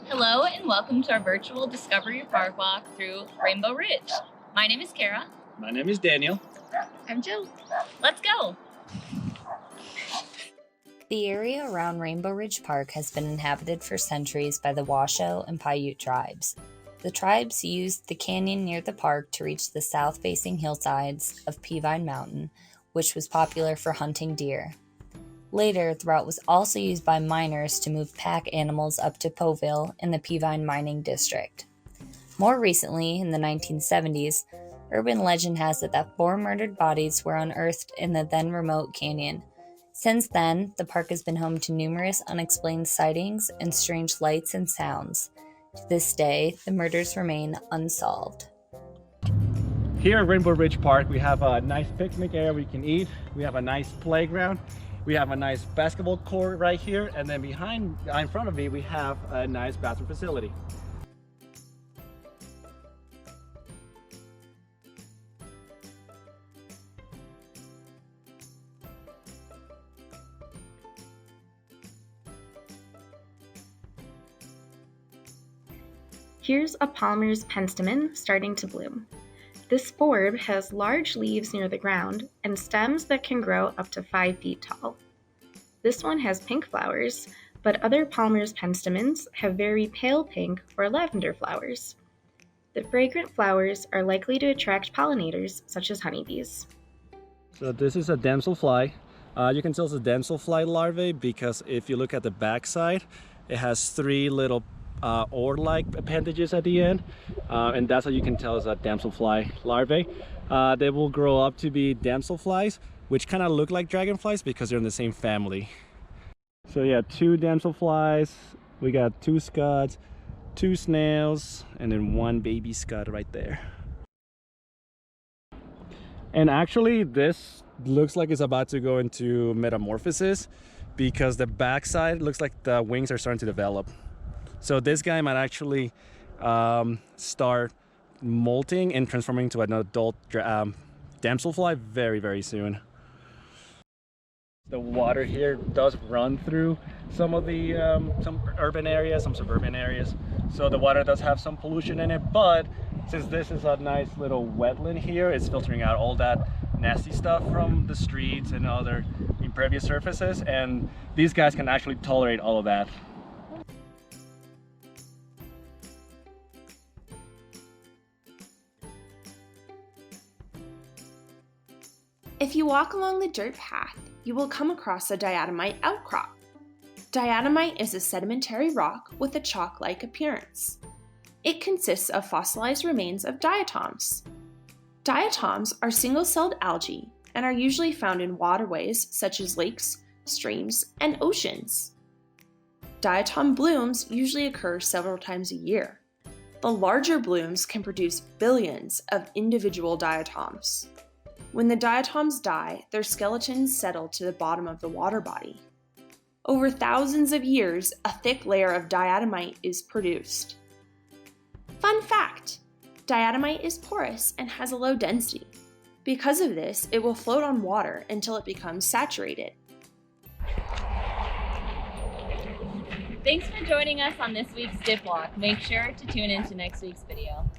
Hello and welcome to our virtual Discovery Park walk through Rainbow Ridge. My name is Kara. My name is Daniel. I'm Jill. Let's go! The area around Rainbow Ridge Park has been inhabited for centuries by the Washoe and Paiute tribes. The tribes used the canyon near the park to reach the south-facing hillsides of Peavine Mountain, which was popular for hunting deer. Later, the route was also used by miners to move pack animals up to Poville in the Peavine Mining District. More recently, in the 1970s, urban legend has it that 4 murdered bodies were unearthed in the then-remote canyon. Since then, the park has been home to numerous unexplained sightings and strange lights and sounds. To this day, the murders remain unsolved. Here at Rainbow Ridge Park, we have a nice picnic area we can eat. We have a nice playground. We have a nice basketball court right here. And then in front of me, we have a nice bathroom facility. Here's a Palmer's Penstemon starting to bloom. This forb has large leaves near the ground and stems that can grow up to 5 feet tall. This one has pink flowers, but other Palmer's Penstemons have very pale pink or lavender flowers. The fragrant flowers are likely to attract pollinators such as honeybees. So this is a Damselfly. You can tell it's a Damselfly larvae because if you look at the back side, it has 3 little oar-like appendages at the end, and that's how you can tell it's a Damselfly larvae. They will grow up to be Damselflies, which kind of look like dragonflies because they're in the same family. So yeah, 2 Damselflies, we got 2 scuds, 2 snails, and then 1 baby scud right there. And actually this looks like it's about to go into metamorphosis because the backside looks like the wings are starting to develop. So this guy might actually start molting and transforming into an adult Damselfly very, very soon. The water here does run through some of the some urban areas, some suburban areas. So the water does have some pollution in it, but since this is a nice little wetland here, it's filtering out all that nasty stuff from the streets and other impervious surfaces, and these guys can actually tolerate all of that. If you walk along the dirt path, you will come across a diatomite outcrop. Diatomite is a sedimentary rock with a chalk-like appearance. It consists of fossilized remains of diatoms. Diatoms are single-celled algae and are usually found in waterways such as lakes, streams, and oceans. Diatom blooms usually occur several times a year. The larger blooms can produce billions of individual diatoms. When the diatoms die, their skeletons settle to the bottom of the water body. Over thousands of years, a thick layer of diatomite is produced. Fun fact! Diatomite is porous and has a low density. Because of this, it will float on water until it becomes saturated. Thanks for joining us on this week's dip walk. Make sure to tune in to next week's video.